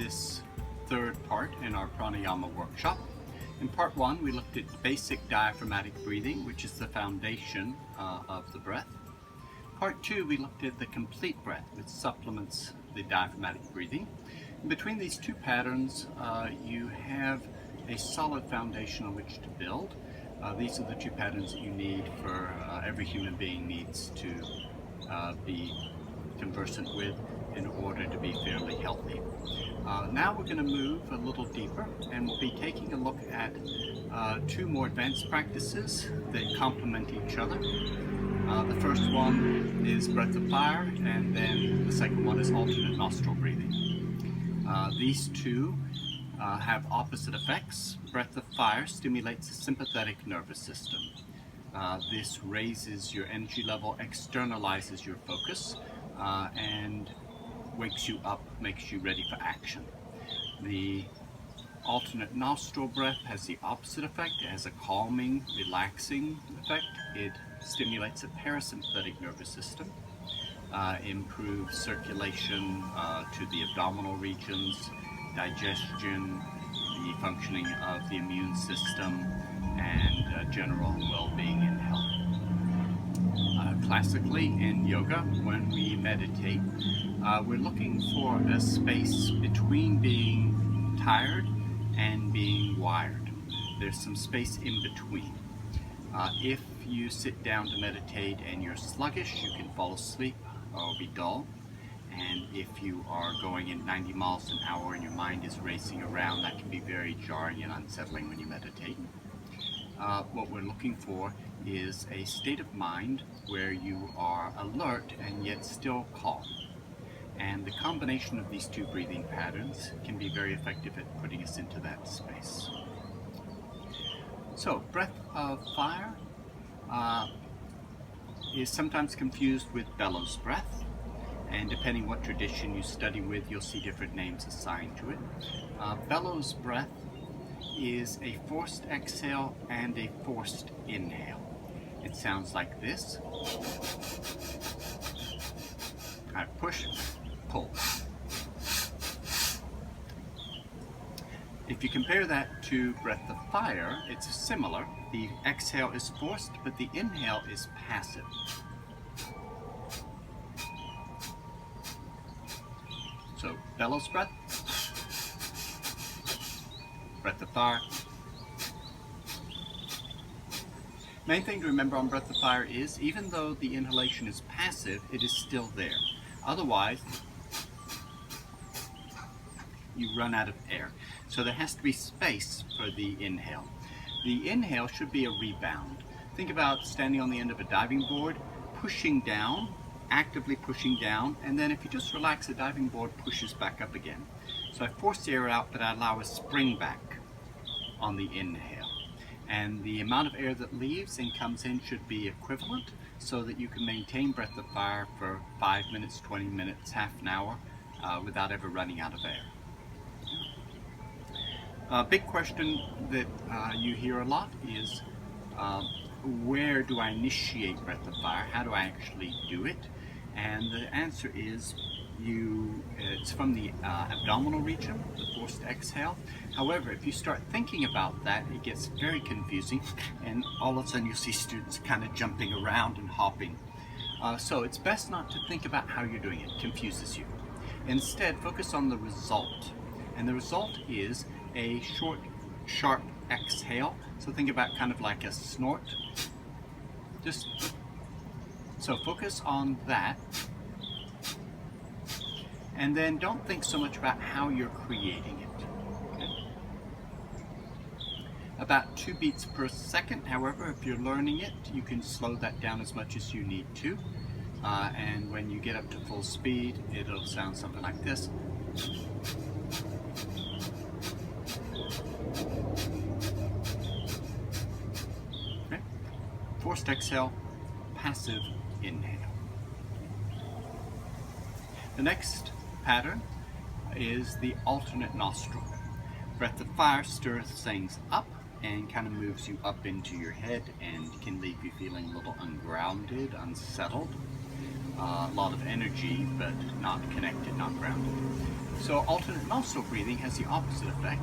this third part in our Pranayama workshop. In part one, we looked at basic diaphragmatic breathing, which is the foundation of the breath. Part two, we looked at the complete breath, which supplements the diaphragmatic breathing. In between these two patterns, you have a solid foundation on which to build. These are the two patterns that you need for every human being needs to be conversant with in order to be fairly healthy. Now we're going to move a little deeper, and we'll be taking a look at two more advanced practices that complement each other. The first one is breath of fire, and then the second one is alternate nostril breathing. These two have opposite effects. Breath of fire stimulates the sympathetic nervous system. This raises your energy level, externalizes your focus, and wakes you up, makes you ready for action. The alternate nostril breath has the opposite effect. It has a calming, relaxing effect. It stimulates the parasympathetic nervous system, improves circulation to the abdominal regions, digestion, the functioning of the immune system, and general well-being and health. Classically in yoga, when we meditate, we're looking for a space between being tired and being wired. There's some space in between. If you sit down to meditate and you're sluggish, you can fall asleep or be dull. And if you are going at 90 miles an hour and your mind is racing around, that can be very jarring and unsettling when you meditate. What we're looking for is a state of mind where you are alert and yet still calm. And the combination of these two breathing patterns can be very effective at putting us into that space. So, breath of fire is sometimes confused with bellows breath. And depending what tradition you study with, you'll see different names assigned to it. Bellows breath is a forced exhale and a forced inhale. It sounds like this. I push, pull. If you compare that to breath of fire, it's similar. The exhale is forced, but the inhale is passive. So, bellows breath, breath of fire. Main thing to remember on breath of fire is, even though the inhalation is passive, it is still there. Otherwise, you run out of air. So there has to be space for the inhale. The inhale should be a rebound. Think about standing on the end of a diving board, pushing down, actively pushing down, and then if you just relax, the diving board pushes back up again. So I force the air out, but I allow a spring back on the inhale. And the amount of air that leaves and comes in should be equivalent, so that you can maintain breath of fire for 5 minutes, 20 minutes, half an hour, without ever running out of air. A big question that you hear a lot is, where do I initiate breath of fire? How do I actually do it? And the answer is, it's from the abdominal region, the forced exhale. However, if you start thinking about that, it gets very confusing, and all of a sudden you see students kind of jumping around and hopping. So it's best not to think about how you're doing it. It confuses you. Instead, focus on the result. And the result is a short, sharp exhale. So think about kind of like a snort. So focus on that. And then don't think so much about how you're creating it. Okay? About 2 beats per second. However, if you're learning it, you can slow that down as much as you need to. And when you get up to full speed, it'll sound something like this. Okay? Forced exhale, passive inhale. The next pattern is the alternate nostril. Breath of fire stirs things up and kind of moves you up into your head and can leave you feeling a little ungrounded, unsettled. a lot of energy, but not connected, not grounded. So alternate nostril breathing has the opposite effect.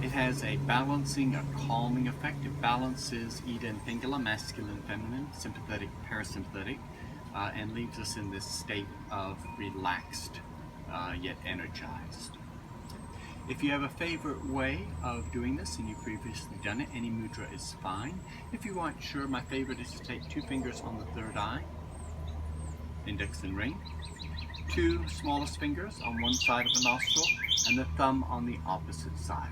It has a balancing, a calming effect. It balances Ida and Pingala, masculine, feminine, sympathetic, parasympathetic, and leaves us in this state of relaxed, yet energized. If you have a favorite way of doing this and you've previously done it, any mudra is fine. If you aren't sure, my favorite is to take 2 fingers on the third eye, index and ring, 2 smallest fingers on one side of the nostril, and the thumb on the opposite side.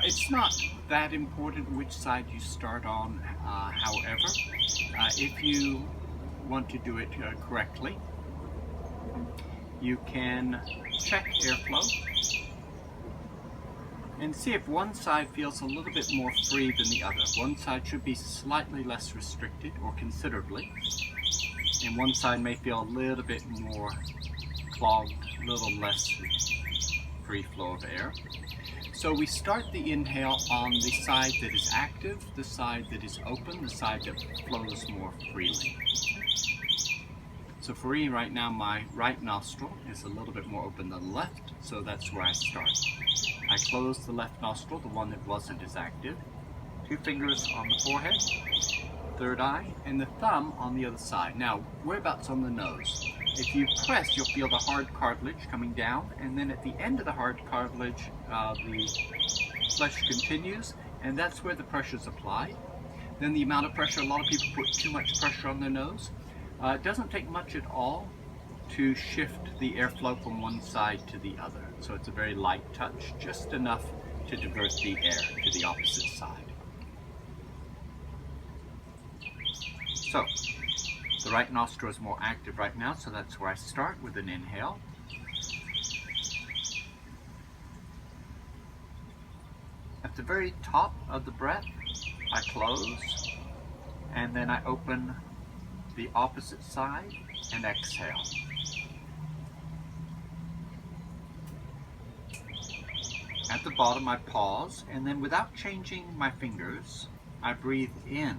It's not that important which side you start on, however, if you want to do it correctly, you can check airflow and see if one side feels a little bit more free than the other. One side should be slightly less restricted, or considerably, and one side may feel a little bit more clogged, a little less free flow of air. So we start the inhale on the side that is active, the side that is open, the side that flows more freely. So for me right now, my right nostril is a little bit more open than the left, so that's where I start. I close the left nostril, the one that wasn't as active. 2 fingers on the forehead, third eye, and the thumb on the other side. Now, whereabouts on the nose? If you press, you'll feel the hard cartilage coming down, and then at the end of the hard cartilage, the flesh continues, and that's where the pressure is applied. Then the amount of pressure, a lot of people put too much pressure on their nose. It doesn't take much at all to shift the airflow from one side to the other. So it's a very light touch, just enough to divert the air to the opposite side. So, the right nostril is more active right now, so that's where I start with an inhale. At the very top of the breath, I close, and then I open the opposite side and exhale. At the bottom, I pause, and then without changing my fingers, I breathe in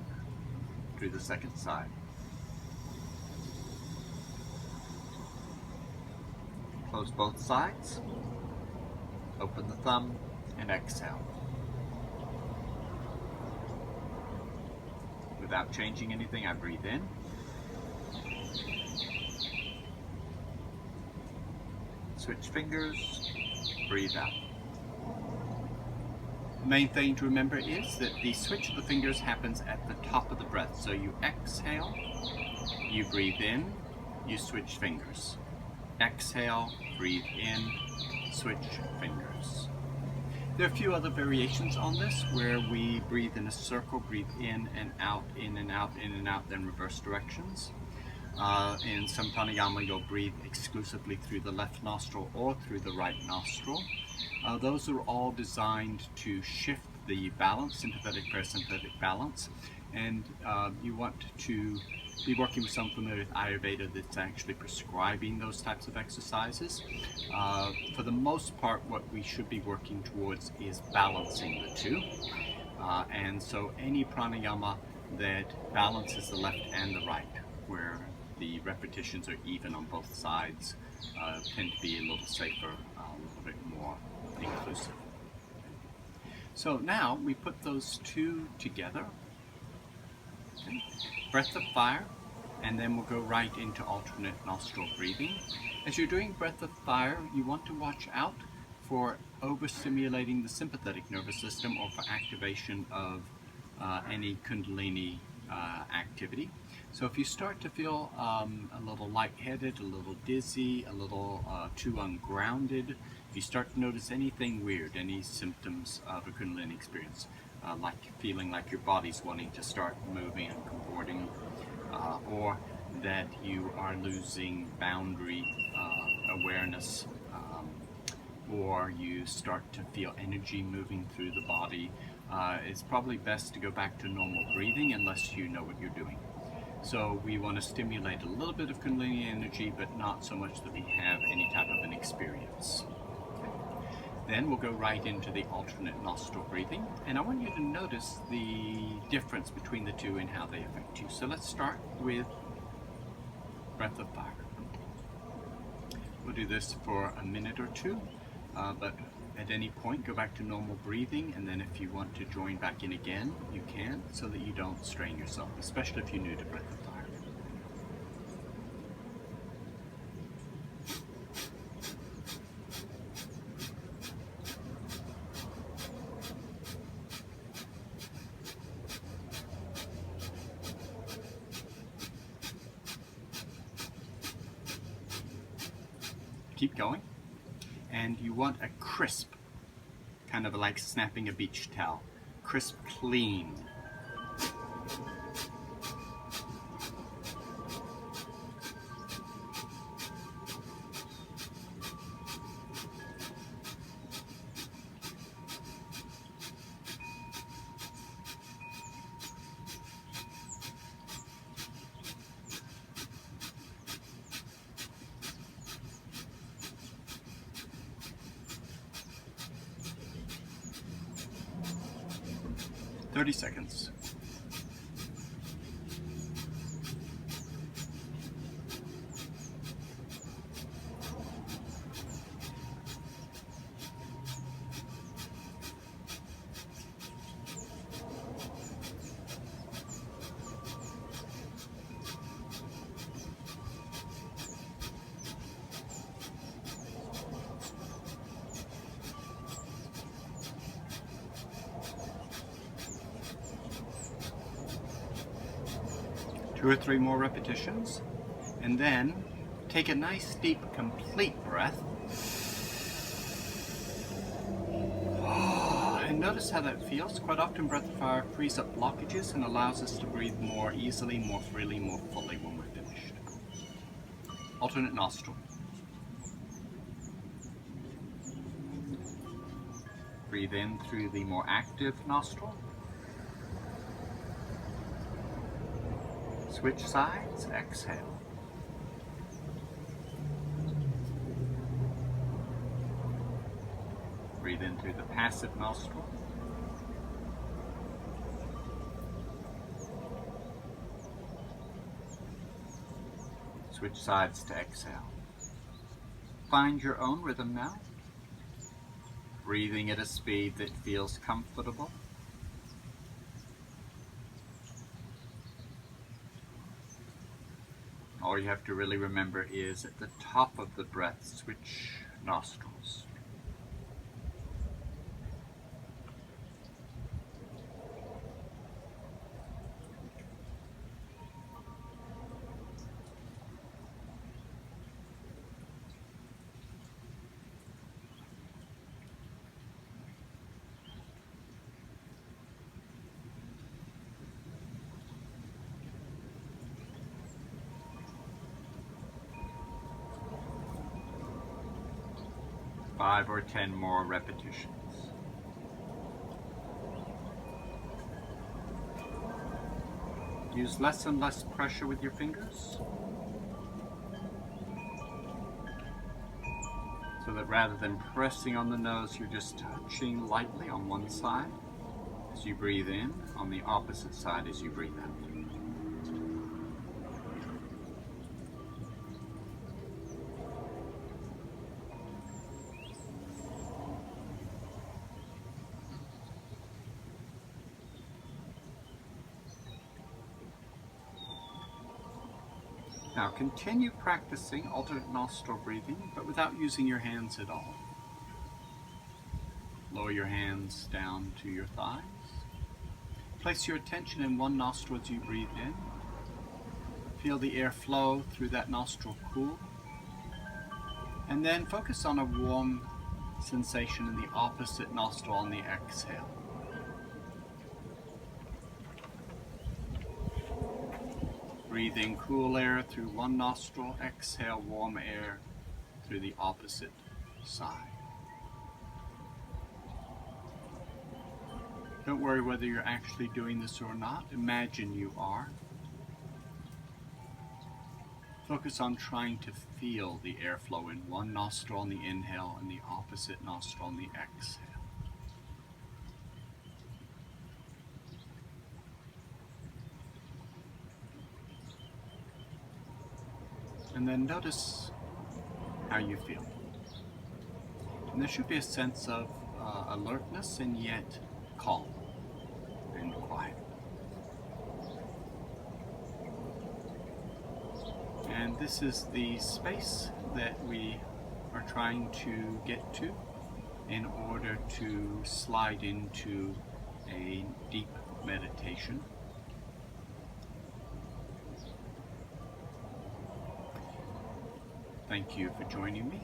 through the second side. Close both sides, open the thumb, and exhale. Without changing anything, I breathe in. Switch fingers, breathe out. The main thing to remember is that the switch of the fingers happens at the top of the breath. So you exhale, you breathe in, you switch fingers. Exhale, breathe in, switch fingers. There are a few other variations on this where we breathe in a circle, breathe in and out, in and out, in and out, then reverse directions. In some pranayama, you'll breathe exclusively through the left nostril or through the right nostril. Those are all designed to shift the balance, sympathetic, parasympathetic balance, and you want to be working with someone familiar with Ayurveda that's actually prescribing those types of exercises. For the most part, what we should be working towards is balancing the two. And so any pranayama that balances the left and the right, where the repetitions are even on both sides, tend to be a little safer, a little bit more inclusive. So now we put those two together. Okay. Breath of fire, and then we'll go right into alternate nostril breathing. As you're doing breath of fire, you want to watch out for overstimulating the sympathetic nervous system or for activation of any kundalini activity. So if you start to feel a little lightheaded, a little dizzy, a little too ungrounded, if you start to notice anything weird, any symptoms of a kundalini experience, like feeling like your body's wanting to start moving and comporting, or that you are losing boundary awareness, or you start to feel energy moving through the body, it's probably best to go back to normal breathing unless you know what you're doing. So we want to stimulate a little bit of kundalini energy, but not so much that we have any type of an experience. Then we'll go right into the alternate nostril breathing, and I want you to notice the difference between the two and how they affect you. So let's start with breath of fire. We'll do this for a minute or two, but at any point go back to normal breathing, and then if you want to join back in again, you can, so that you don't strain yourself, especially if you're new to breath of fire. Keep going, and you want a crisp, kind of like snapping a beach towel. Crisp, clean. "30 seconds. Two or three more repetitions, and then take a nice, deep, complete breath. And notice how that feels. Quite often, breath of fire frees up blockages and allows us to breathe more easily, more freely, more fully when we're finished. Alternate nostril. Breathe in through the more active nostril. Switch sides, exhale. Breathe in through the passive nostril. Switch sides to exhale. Find your own rhythm now. Breathing at a speed that feels comfortable. All you have to really remember is at the top of the breath, switch nostrils. Five or 10 more repetitions. Use less and less pressure with your fingers, so that rather than pressing on the nose, you're just touching lightly on one side as you breathe in, on the opposite side as you breathe out. Now continue practicing alternate nostril breathing, but without using your hands at all. Lower your hands down to your thighs. Place your attention in one nostril as you breathe in. Feel the air flow through that nostril cool. And then focus on a warm sensation in the opposite nostril on the exhale. Breathe in cool air through one nostril, exhale warm air through the opposite side. Don't worry whether you're actually doing this or not. Imagine you are. Focus on trying to feel the airflow in one nostril on the inhale and the opposite nostril on the exhale. And then notice how you feel. And there should be a sense of alertness and yet calm and quiet. And this is the space that we are trying to get to in order to slide into a deep meditation. Thank you for joining me.